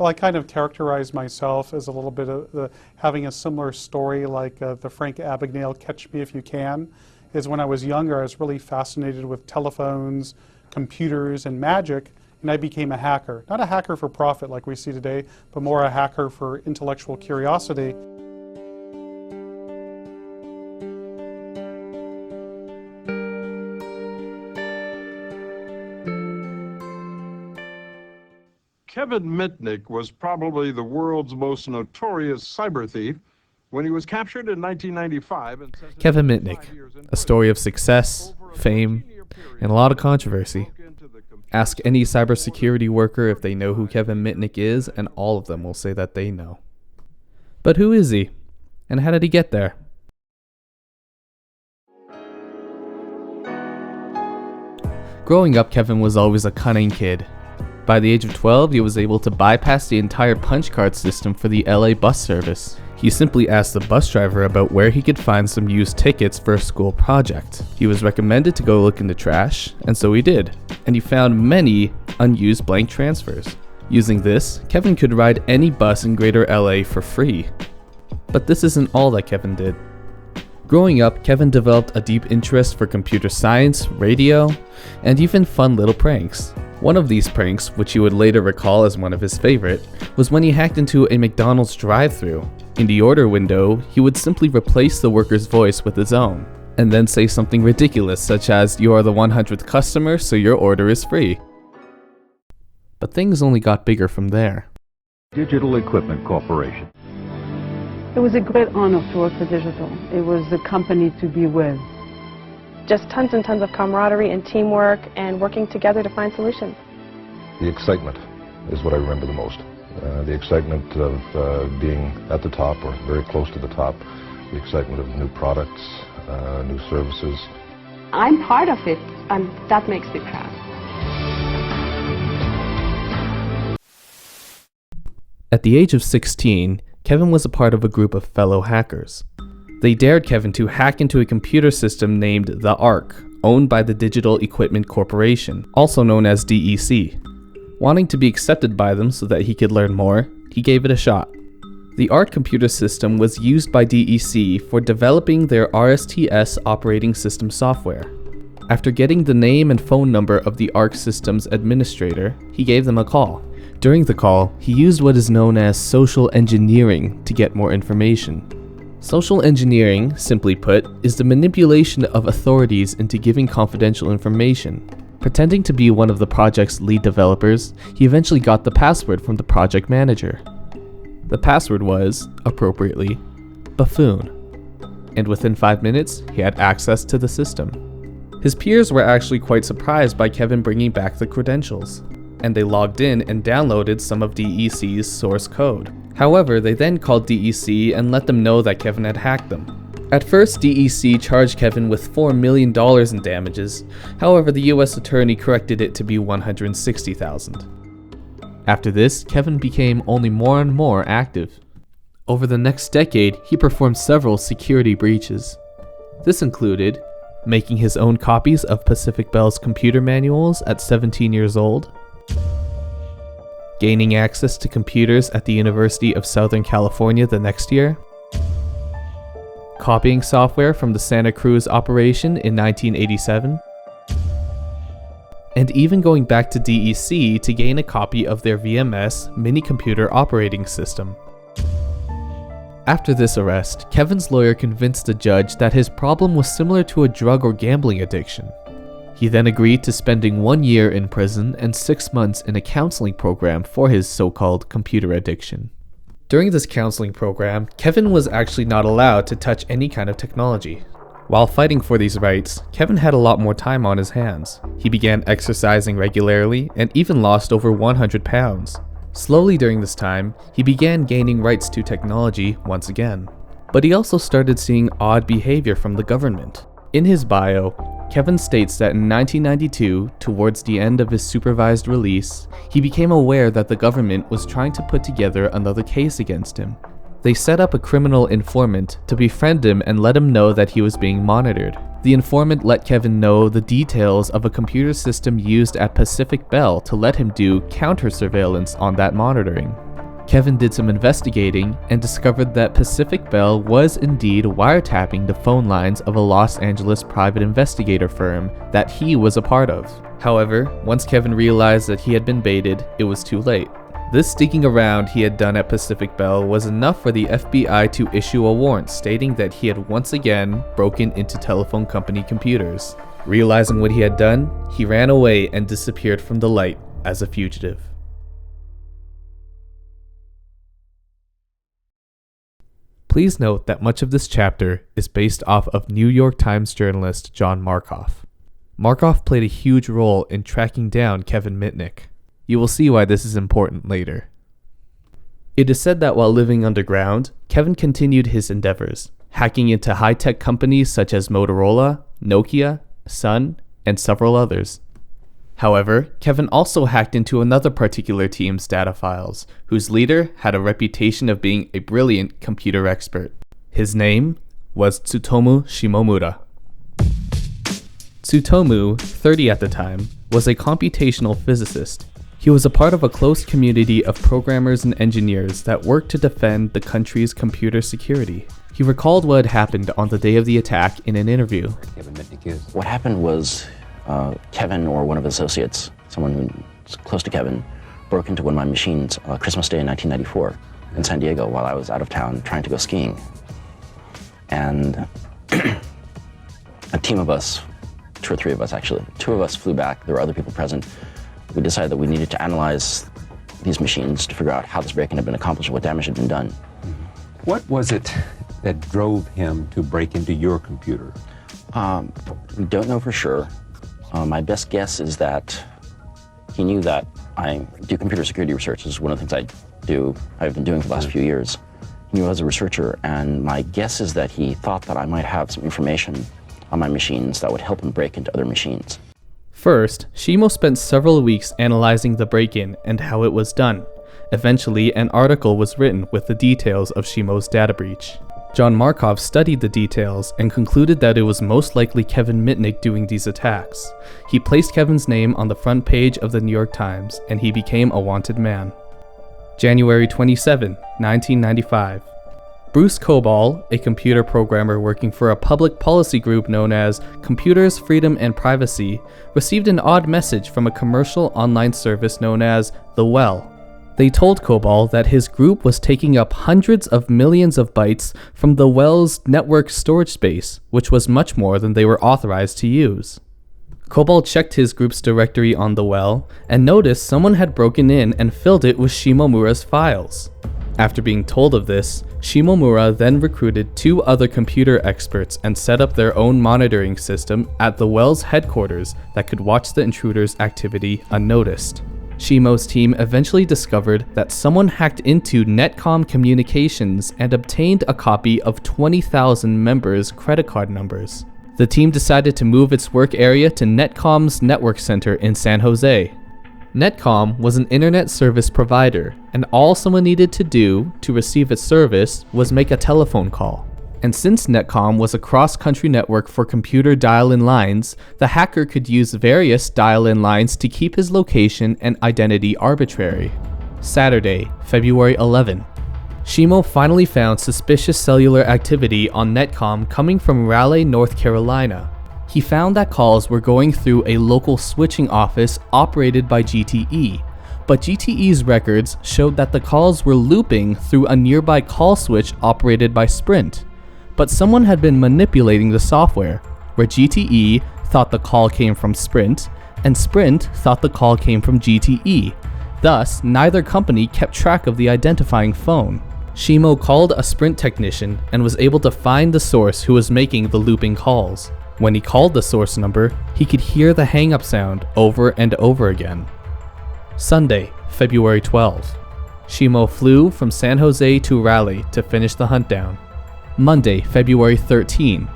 Well, I kind of characterize myself as a little bit of having a similar story like the Frank Abagnale Catch Me If You Can. Is when I was younger, I was really fascinated with telephones, computers, and magic, and I became a hacker. Not a hacker for profit like we see today, but more a hacker for intellectual curiosity. Kevin Mitnick was probably the world's most notorious cyber thief when he was captured in 1995. And Kevin Mitnick, a story of success, fame, and a lot of controversy. Ask any cybersecurity worker if they know who Kevin Mitnick is, and all of them will say that they know. But who is he? And how did he get there? Growing up, Kevin was always a cunning kid. By the age of 12, he was able to bypass the entire punch card system for the LA bus service. He simply asked the bus driver about where he could find some used tickets for a school project. He was recommended to go look in the trash, and so he did. And he found many unused blank transfers. Using this, Kevin could ride any bus in Greater LA for free. But this isn't all that Kevin did. Growing up, Kevin developed a deep interest for computer science, radio, and even fun little pranks. One of these pranks, which he would later recall as one of his favorite, was when he hacked into a McDonald's drive-thru. In the order window, he would simply replace the worker's voice with his own, and then say something ridiculous such as, "You are the 100th customer, so your order is free." But things only got bigger from there. Digital Equipment Corporation. It was a great honor to work for Digital. It was the company to be with. Just tons and tons of camaraderie and teamwork and working together to find solutions. The excitement is what I remember the most. The excitement of being at the top or very close to the top, the excitement of new products, new services. I'm part of it, and that makes me proud. At the age of 16, Kevin was a part of a group of fellow hackers. They dared Kevin to hack into a computer system named the ARC, owned by the Digital Equipment Corporation, also known as DEC. Wanting to be accepted by them so that he could learn more, he gave it a shot. The ARC computer system was used by DEC for developing their RSTS operating system software. After getting the name and phone number of the ARC system's administrator, he gave them a call. During the call, he used what is known as social engineering to get more information. Social engineering, simply put, is the manipulation of authorities into giving confidential information. Pretending to be one of the project's lead developers, he eventually got the password from the project manager. The password was, appropriately, buffoon. And within 5 minutes, he had access to the system. His peers were actually quite surprised by Kevin bringing back the credentials, and they logged in and downloaded some of DEC's source code. However, they then called DEC and let them know that Kevin had hacked them. At first, DEC charged Kevin with $4 million in damages. However, the US attorney corrected it to be $160,000. After this, Kevin became only more and more active. Over the next decade, he performed several security breaches. This included making his own copies of Pacific Bell's computer manuals at 17 years old, gaining access to computers at the University of Southern California the next year, copying software from the Santa Cruz operation in 1987, and even going back to DEC to gain a copy of their VMS mini-computer operating system. After this arrest, Kevin's lawyer convinced the judge that his problem was similar to a drug or gambling addiction. He then agreed to spending 1 year in prison and 6 months in a counseling program for his so-called computer addiction. During this counseling program, Kevin was actually not allowed to touch any kind of technology. While fighting for these rights, Kevin had a lot more time on his hands. He began exercising regularly and even lost over 100 pounds. Slowly during this time, he began gaining rights to technology once again. But he also started seeing odd behavior from the government. In his bio, Kevin states that in 1992, towards the end of his supervised release, he became aware that the government was trying to put together another case against him. They set up a criminal informant to befriend him and let him know that he was being monitored. The informant let Kevin know the details of a computer system used at Pacific Bell to let him do counter-surveillance on that monitoring. Kevin did some investigating and discovered that Pacific Bell was indeed wiretapping the phone lines of a Los Angeles private investigator firm that he was a part of. However, once Kevin realized that he had been baited, it was too late. This sneaking around he had done at Pacific Bell was enough for the FBI to issue a warrant stating that he had once again broken into telephone company computers. Realizing what he had done, he ran away and disappeared from the light as a fugitive. Please note that much of this chapter is based off of New York Times journalist John Markoff. Markoff played a huge role in tracking down Kevin Mitnick. You will see why this is important later. It is said that while living underground, Kevin continued his endeavors, hacking into high-tech companies such as Motorola, Nokia, Sun, and several others. However, Kevin also hacked into another particular team's data files, whose leader had a reputation of being a brilliant computer expert. His name was Tsutomu Shimomura. Tsutomu, 30 at the time, was a computational physicist. He was a part of a close community of programmers and engineers that worked to defend the country's computer security. He recalled what had happened on the day of the attack in an interview. What happened was Kevin or one of his associates, someone who's close to Kevin, broke into one of my machines Christmas Day in 1994 in San Diego while I was out of town trying to go skiing. And a team of us, 2 or 3 of us actually, 2 of us flew back. There were other people present. We decided that we needed to analyze these machines to figure out how this break-in had been accomplished, what damage had been done. What was it that drove him to break into your computer? We don't know for sure. My best guess is that he knew that I do computer security research. This is one of the things I've been doing for the last few years. He knew I was a researcher, and my guess is that he thought that I might have some information on my machines that would help him break into other machines. First, Shimo spent several weeks analyzing the break-in and how it was done. Eventually, an article was written with the details of Shimo's data breach. John Markoff studied the details and concluded that it was most likely Kevin Mitnick doing these attacks. He placed Kevin's name on the front page of the New York Times, and he became a wanted man. January 27, 1995. Bruce Kobal, a computer programmer working for a public policy group known as Computers, Freedom, and Privacy, received an odd message from a commercial online service known as The Well. They told Kobal that his group was taking up hundreds of millions of bytes from the Well's network storage space, which was much more than they were authorized to use. Kobal checked his group's directory on the Well and noticed someone had broken in and filled it with Shimomura's files. After being told of this, Shimomura then recruited 2 other computer experts and set up their own monitoring system at the Well's headquarters that could watch the intruders' activity unnoticed. Shimo's team eventually discovered that someone hacked into Netcom Communications and obtained a copy of 20,000 members' credit card numbers. The team decided to move its work area to Netcom's network center in San Jose. Netcom was an internet service provider, and all someone needed to do to receive its service was make a telephone call. And since Netcom was a cross-country network for computer dial-in lines, the hacker could use various dial-in lines to keep his location and identity arbitrary. Saturday, February 11. Shimo finally found suspicious cellular activity on Netcom coming from Raleigh, North Carolina. He found that calls were going through a local switching office operated by GTE, but GTE's records showed that the calls were looping through a nearby call switch operated by Sprint. But someone had been manipulating the software, where GTE thought the call came from Sprint, and Sprint thought the call came from GTE. Thus, neither company kept track of the identifying phone. Shimo called a Sprint technician and was able to find the source who was making the looping calls. When he called the source number, he could hear the hang-up sound over and over again. Sunday, February 12. Shimo flew from San Jose to Raleigh to finish the hunt down. Monday, February 13.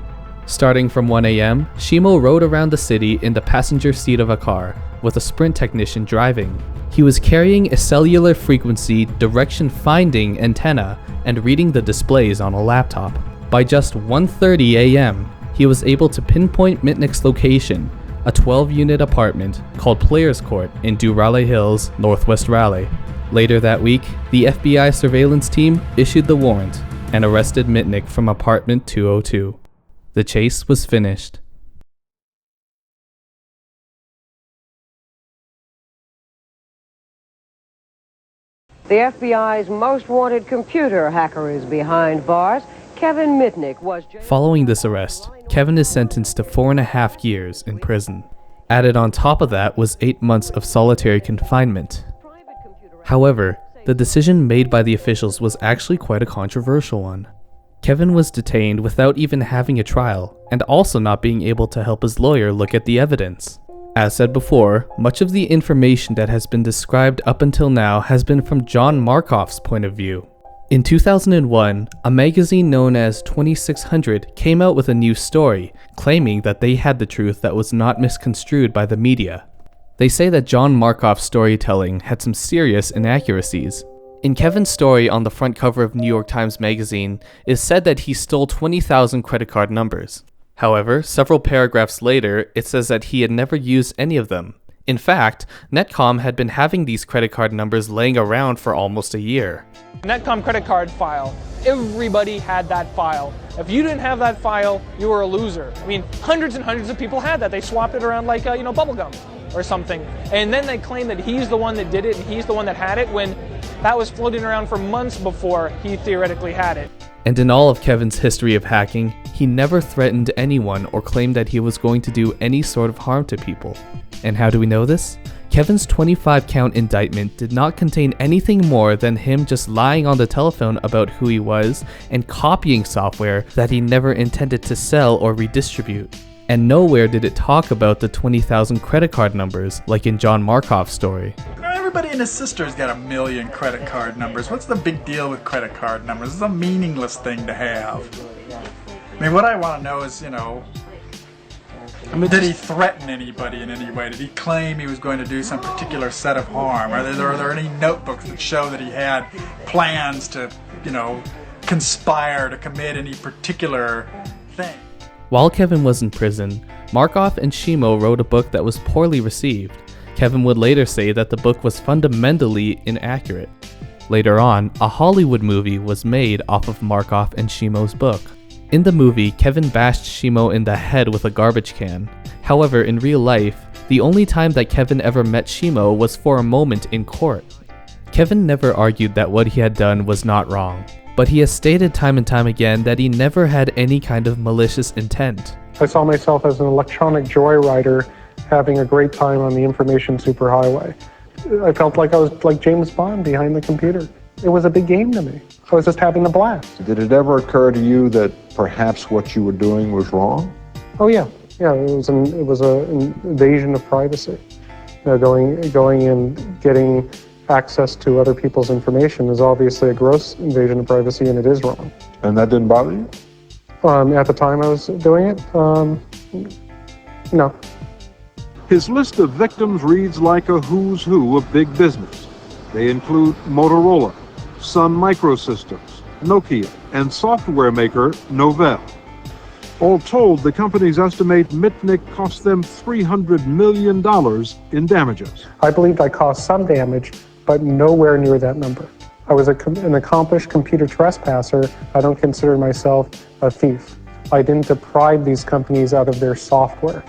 Starting from 1 a.m., Shimo rode around the city in the passenger seat of a car, with a Sprint technician driving. He was carrying a cellular frequency direction-finding antenna and reading the displays on a laptop. By just 1:30 a.m., he was able to pinpoint Mitnick's location, a 12-unit apartment called Players Court in Raleigh Hills, Northwest Raleigh. Later that week, the FBI surveillance team issued the warrant and arrested Mitnick from apartment 202. The chase was finished. The FBI's most wanted computer hacker is behind bars. Kevin Mitnick was... Following this arrest, Kevin is sentenced to 4.5 years in prison. Added on top of that was 8 months of solitary confinement. However, the decision made by the officials was actually quite a controversial one. Kevin was detained without even having a trial, and also not being able to help his lawyer look at the evidence. As said before, much of the information that has been described up until now has been from John Markoff's point of view. In 2001, a magazine known as 2600 came out with a new story, claiming that they had the truth that was not misconstrued by the media. They say that John Markoff's storytelling had some serious inaccuracies. In Kevin's story on the front cover of New York Times Magazine, it is said that he stole 20,000 credit card numbers. However, several paragraphs later, it says that he had never used any of them. In fact, Netcom had been having these credit card numbers laying around for almost a year. Netcom credit card file. Everybody had that file. If you didn't have that file, you were a loser. I mean, hundreds and hundreds of people had that. They swapped it around like, bubble gum or something. And then they claim that he's the one that did it and he's the one that had it when that was floating around for months before he theoretically had it. And in all of Kevin's history of hacking, he never threatened anyone or claimed that he was going to do any sort of harm to people. And how do we know this? Kevin's 25-count indictment did not contain anything more than him just lying on the telephone about who he was and copying software that he never intended to sell or redistribute. And nowhere did it talk about the 20,000 credit card numbers like in John Markoff's story. Everybody and his sister's got 1 million credit card numbers. What's the big deal with credit card numbers? It's a meaningless thing to have. I mean, what I want to know is, did he threaten anybody in any way? Did he claim he was going to do some particular set of harm? Are there any notebooks that show that he had plans to, conspire to commit any particular thing? While Kevin was in prison, Markoff and Shimo wrote a book that was poorly received. Kevin would later say that the book was fundamentally inaccurate. Later on, a Hollywood movie was made off of Markoff and Shimo's book. In the movie, Kevin bashed Shimo in the head with a garbage can. However, in real life, the only time that Kevin ever met Shimo was for a moment in court. Kevin never argued that what he had done was not wrong, but he has stated time and time again that he never had any kind of malicious intent. I saw myself as an electronic joyrider having a great time on the information superhighway. I felt like I was like James Bond behind the computer. It was a big game to me. I was just having a blast. Did it ever occur to you that perhaps what you were doing was wrong? Oh yeah, it was an invasion of privacy. Going and getting access to other people's information is obviously a gross invasion of privacy, and it is wrong. And that didn't bother you? At the time I was doing it, no. His list of victims reads like a who's who of big business. They include Motorola, Sun Microsystems, Nokia, and software maker Novell. All told, the companies estimate Mitnick cost them $300 million in damages. I believed I caused some damage, but nowhere near that number. I was an accomplished computer trespasser. I don't consider myself a thief. I didn't deprive these companies out of their software.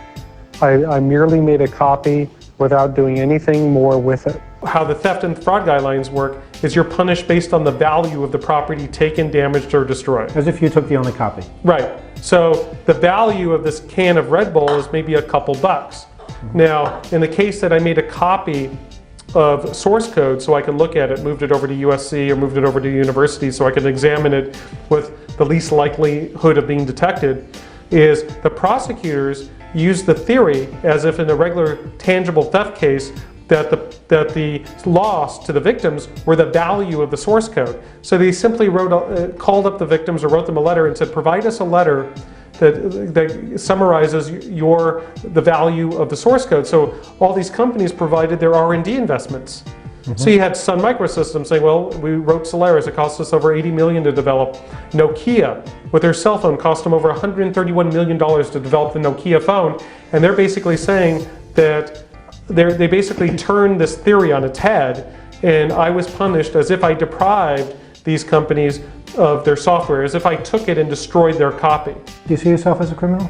I merely made a copy without doing anything more with it. How the theft and fraud guidelines work is you're punished based on the value of the property taken, damaged, or destroyed. As if you took the only copy. Right. So the value of this can of Red Bull is maybe a couple bucks. Now, in the case that I made a copy of source code so I could look at it, moved it over to USC or moved it over to university so I could examine it with the least likelihood of being detected, is the prosecutors use the theory as if in a regular tangible theft case that the loss to the victims were the value of the source code. So they simply called up the victims or wrote them a letter and said, provide us a letter that summarizes the value of the source code. So all these companies provided their R&D investments. So you had Sun Microsystems saying, well, we wrote Solaris, it cost us over $80 million to develop. Nokia, with their cell phone, cost them over $131 million to develop the Nokia phone. And they're basically saying that they basically turned this theory on its head and I was punished as if I deprived these companies of their software, as if I took it and destroyed their copy. Do you see yourself as a criminal?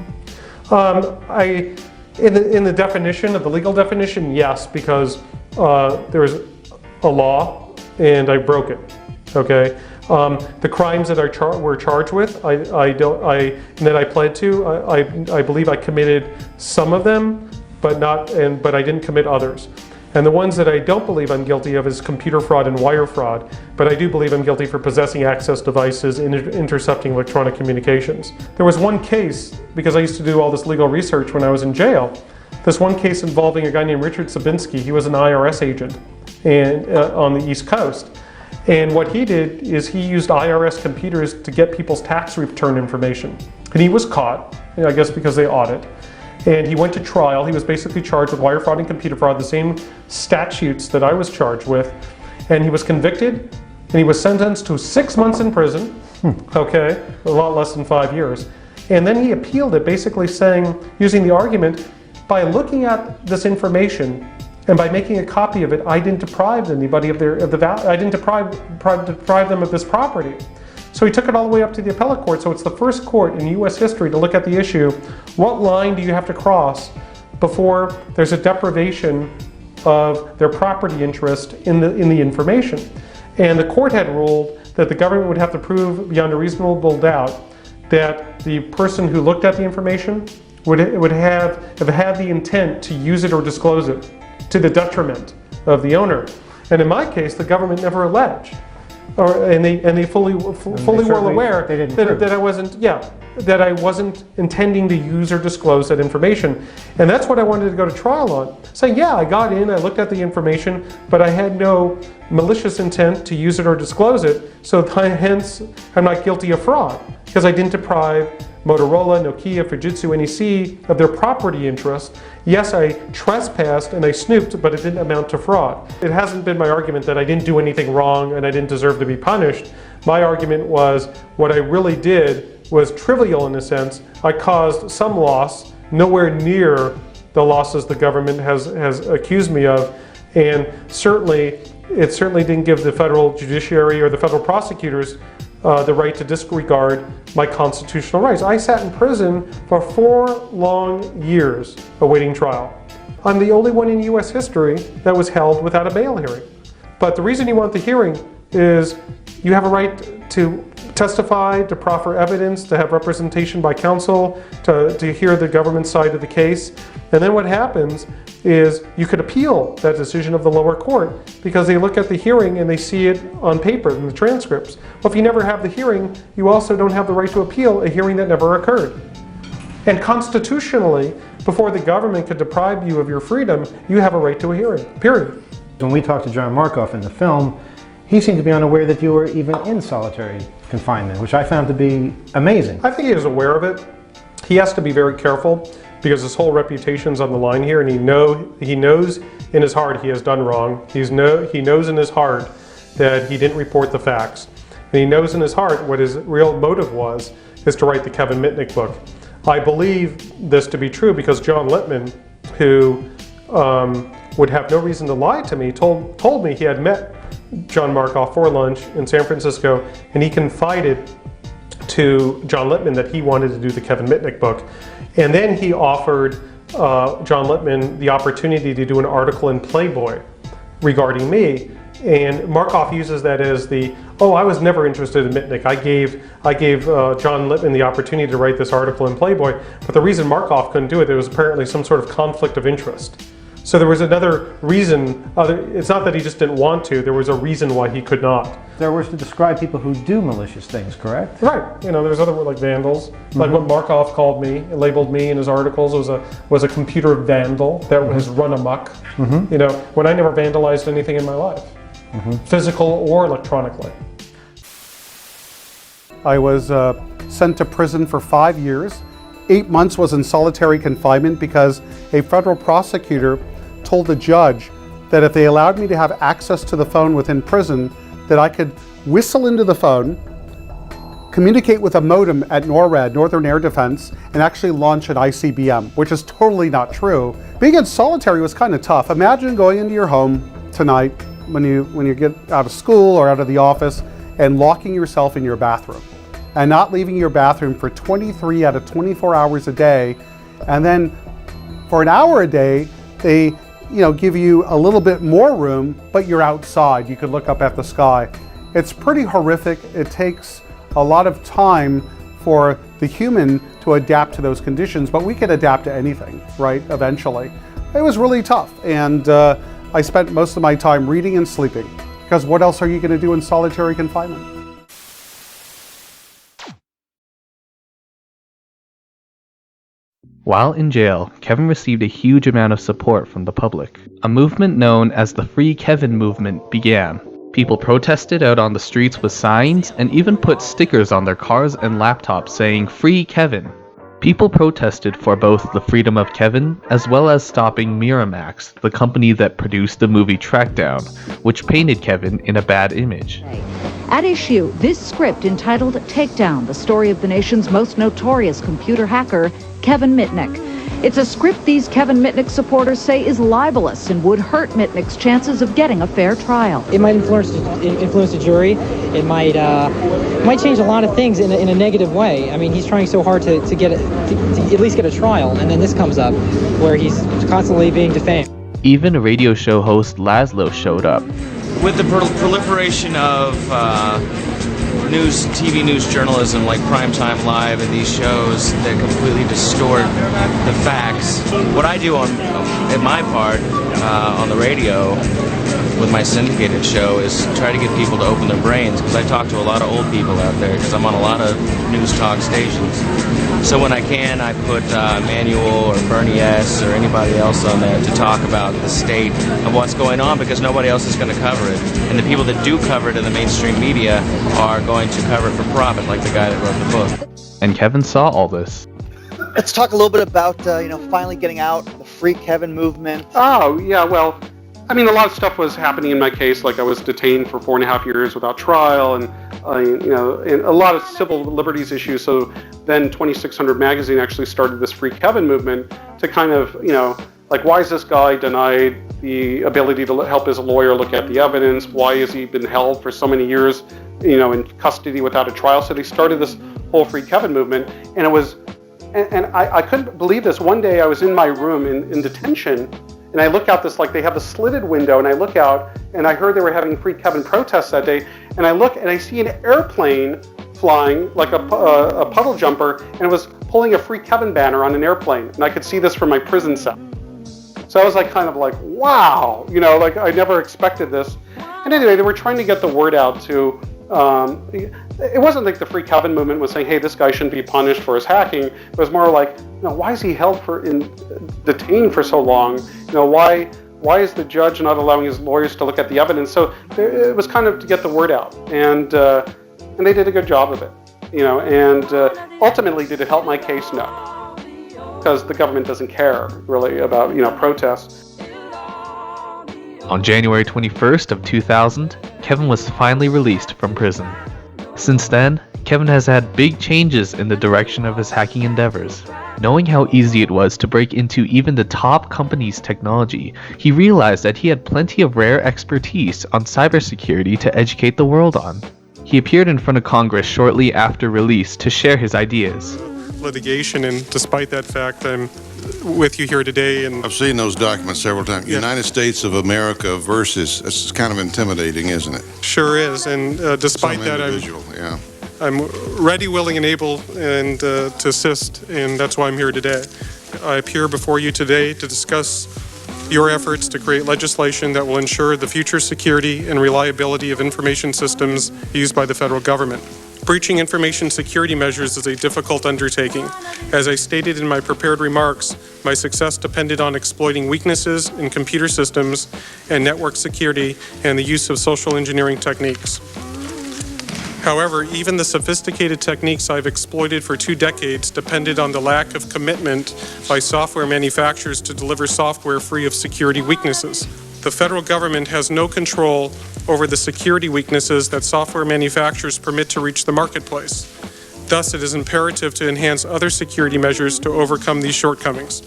In the definition, of the legal definition, yes, because there was a law and I broke it. Okay. The crimes that I were charged with, and that I pled to, I believe I committed some of them, but I didn't commit others. And the ones that I don't believe I'm guilty of is computer fraud and wire fraud, but I do believe I'm guilty for possessing access devices and intercepting electronic communications. There was one case, because I used to do all this legal research when I was in jail, this one case involving a guy named Richard Sabinski. He was an IRS agent on the East Coast. And what he did is he used IRS computers to get people's tax return information. And he was caught, I guess because they audit. And he went to trial. He was basically charged with wire fraud and computer fraud, the same statutes that I was charged with. And he was convicted, and he was sentenced to 6 months in prison, okay, a lot less than 5 years. And then he appealed it, basically saying, using the argument, by looking at this information and by making a copy of it, I didn't deprive anybody of the value. I didn't deprive them of this property. So he took it all the way up to the appellate court. So it's the first court in U.S. history to look at the issue. What line do you have to cross before there's a deprivation of their property interest in the information? And the court had ruled that the government would have to prove beyond a reasonable doubt that the person who looked at the information would have had the intent to use it or disclose it to the detriment of the owner. And in my case, the government never alleged. And they fully were aware that I wasn't intending to use or disclose that information. And that's what I wanted to go to trial on. Saying, yeah, I got in, I looked at the information, but I had no malicious intent to use it or disclose it, so hence I'm not guilty of fraud, because I didn't deprive Motorola, Nokia, Fujitsu, NEC of their property interest. Yes, I trespassed and I snooped, but it didn't amount to fraud. It hasn't been my argument that I didn't do anything wrong and I didn't deserve to be punished. My argument was what I really did was trivial in a sense. I caused some loss, nowhere near the losses the government has accused me of, and it certainly didn't give the federal judiciary or the federal prosecutors the right to disregard my constitutional rights. I sat in prison for 4 long years awaiting trial. I'm the only one in U.S. history that was held without a bail hearing. But the reason you want the hearing is you have a right to testify, to proffer evidence, to have representation by counsel, to hear the government side of the case. And then what happens is you could appeal that decision of the lower court because they look at the hearing and they see it on paper in the transcripts. Well, if you never have the hearing, you also don't have the right to appeal a hearing that never occurred. And constitutionally, before the government could deprive you of your freedom, you have a right to a hearing, period. When we talked to John Markoff in the film, he seemed to be unaware that you were even in solitary confinement, which I found to be amazing. I think he is aware of it. He has to be very careful because his whole reputation's on the line here, and he knows in his heart he has done wrong. He knows in his heart that he didn't report the facts. And he knows in his heart what his real motive is to write the Kevin Mitnick book. I believe this to be true because John Littman, who would have no reason to lie to me, told me he had met John Markoff for lunch in San Francisco, and he confided to John Littman that he wanted to do the Kevin Mitnick book. And then he offered John Littman the opportunity to do an article in Playboy regarding me. And Markoff uses that as I was never interested in Mitnick. I gave John Littman the opportunity to write this article in Playboy, but the reason Markoff couldn't do it, there was apparently some sort of conflict of interest. So there was another reason, it's not that he just didn't want to, there was a reason why he could not. There was to describe people who do malicious things, correct? Right, there's other words like vandals, like what Markoff called me, labeled me in his articles was a computer vandal that has run amok. When I never vandalized anything in my life, physical or electronically. I was sent to prison for 5 years. 8 months was in solitary confinement because a federal prosecutor told the judge that if they allowed me to have access to the phone within prison, that I could whistle into the phone, communicate with a modem at NORAD, Northern Air Defense, and actually launch an ICBM, which is totally not true. Being in solitary was kind of tough. Imagine going into your home tonight, when you get out of school or out of the office and locking yourself in your bathroom and not leaving your bathroom for 23 out of 24 hours a day, and then for an hour a day they give you a little bit more room, but you're outside. You could look up at the sky. It's pretty horrific. It takes a lot of time for the human to adapt to those conditions, but we could adapt to anything, right, eventually. It was really tough, and I spent most of my time reading and sleeping, because what else are you going to do in solitary confinement? While in jail, Kevin received a huge amount of support from the public. A movement known as the Free Kevin movement began. People protested out on the streets with signs and even put stickers on their cars and laptops saying "Free Kevin." People protested for both the freedom of Kevin as well as stopping Miramax, the company that produced the movie Trackdown, which painted Kevin in a bad image. At issue, this script entitled Takedown, the story of the nation's most notorious computer hacker, Kevin Mitnick. It's a script these Kevin Mitnick supporters say is libelous and would hurt Mitnick's chances of getting a fair trial. It might influence the jury. It might change a lot of things in a negative way. I mean, he's trying so hard to get it, to at least get a trial, and then this comes up where he's constantly being defamed. Even radio show host Laszlo showed up. With the proliferation of TV news journalism like Primetime Live and these shows that completely distort the facts, what I do at my part on the radio with my syndicated show is try to get people to open their brains, because I talk to a lot of old people out there, because I'm on a lot of news talk stations. So when I can, I put Manuel or Bernie S. or anybody else on there to talk about the state of what's going on, because nobody else is going to cover it. And the people that do cover it in the mainstream media are going to cover it for profit, like the guy that wrote the book. And Kevin saw all this. Let's talk a little bit about, finally getting out, the Free Kevin movement. Oh, yeah, well, I mean, a lot of stuff was happening in my case. Like, I was detained for 4.5 years without trial, and and a lot of civil liberties issues. So then 2600 Magazine actually started this Free Kevin movement to kind of, like, why is this guy denied the ability to help his lawyer look at the evidence? Why has he been held for so many years, in custody without a trial? So they started this whole Free Kevin movement, and it was, and I couldn't believe this. One day I was in my room in detention, and I look out this, like, they have a slitted window, and I look out, and I heard they were having Free Kevin protests that day, and I look, and I see an airplane flying, like a puddle jumper, and it was pulling a Free Kevin banner on an airplane, and I could see this from my prison cell. So I was like, kind of like, wow, like, I never expected this. And anyway, they were trying to get the word out to, it wasn't like the Free Kevin movement was saying, hey, this guy shouldn't be punished for his hacking. It was more like, why is he held detained for so long? Why is the judge not allowing his lawyers to look at the evidence? So it was kind of to get the word out, and they did a good job of it, and ultimately, did it help my case? No, because the government doesn't care really about, protests. On January 21st of 2000, Kevin was finally released from prison. Since then, Kevin has had big changes in the direction of his hacking endeavors. Knowing how easy it was to break into even the top companies' technology, he realized that he had plenty of rare expertise on cybersecurity to educate the world on. He appeared in front of Congress shortly after release to share his ideas. Litigation, and despite that fact, I'm with you here today. And I've seen those documents several times. Yeah. United States of America versus, it's kind of intimidating, isn't it? Sure is, and despite that, I'm ready, willing, and able and to assist, and that's why I'm here today. I appear before you today to discuss your efforts to create legislation that will ensure the future security and reliability of information systems used by the federal government. Breaching information security measures is a difficult undertaking. As I stated in my prepared remarks, my success depended on exploiting weaknesses in computer systems and network security and the use of social engineering techniques. However, even the sophisticated techniques I've exploited for 2 decades depended on the lack of commitment by software manufacturers to deliver software free of security weaknesses. The federal government has no control over the security weaknesses that software manufacturers permit to reach the marketplace. Thus, it is imperative to enhance other security measures to overcome these shortcomings.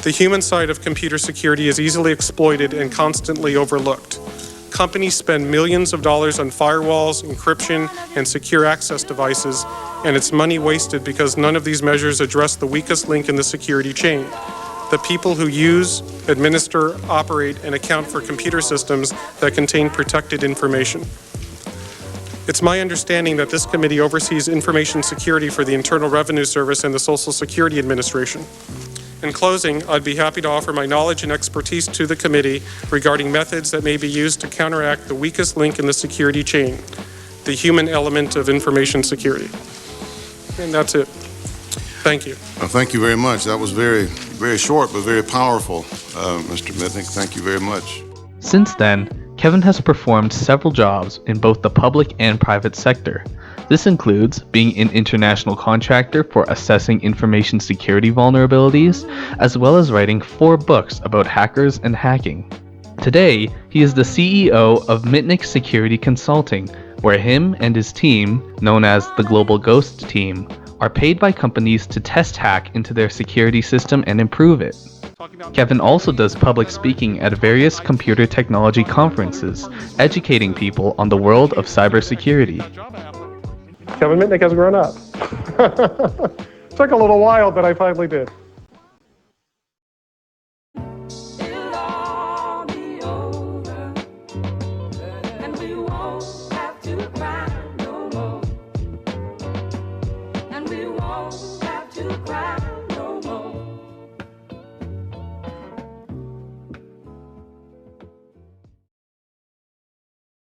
The human side of computer security is easily exploited and constantly overlooked. Companies spend millions of dollars on firewalls, encryption, and secure access devices, and it's money wasted because none of these measures address the weakest link in the security chain: the people who use, administer, operate, and account for computer systems that contain protected information. It's my understanding that this committee oversees information security for the Internal Revenue Service and the Social Security Administration. In closing, I'd be happy to offer my knowledge and expertise to the committee regarding methods that may be used to counteract the weakest link in the security chain, the human element of information security. And that's it. Thank you. Well, thank you very much. That was very, very short but very powerful, Mr. Mitnick. Thank you very much. Since then, Kevin has performed several jobs in both the public and private sector. This includes being an international contractor for assessing information security vulnerabilities, as well as writing 4 books about hackers and hacking. Today, he is the CEO of Mitnick Security Consulting, where him and his team, known as the Global Ghost Team, are paid by companies to test hack into their security system and improve it. Kevin also does public speaking at various computer technology conferences, educating people on the world of cybersecurity. Kevin Mitnick has grown up. Took a little while, but I finally did.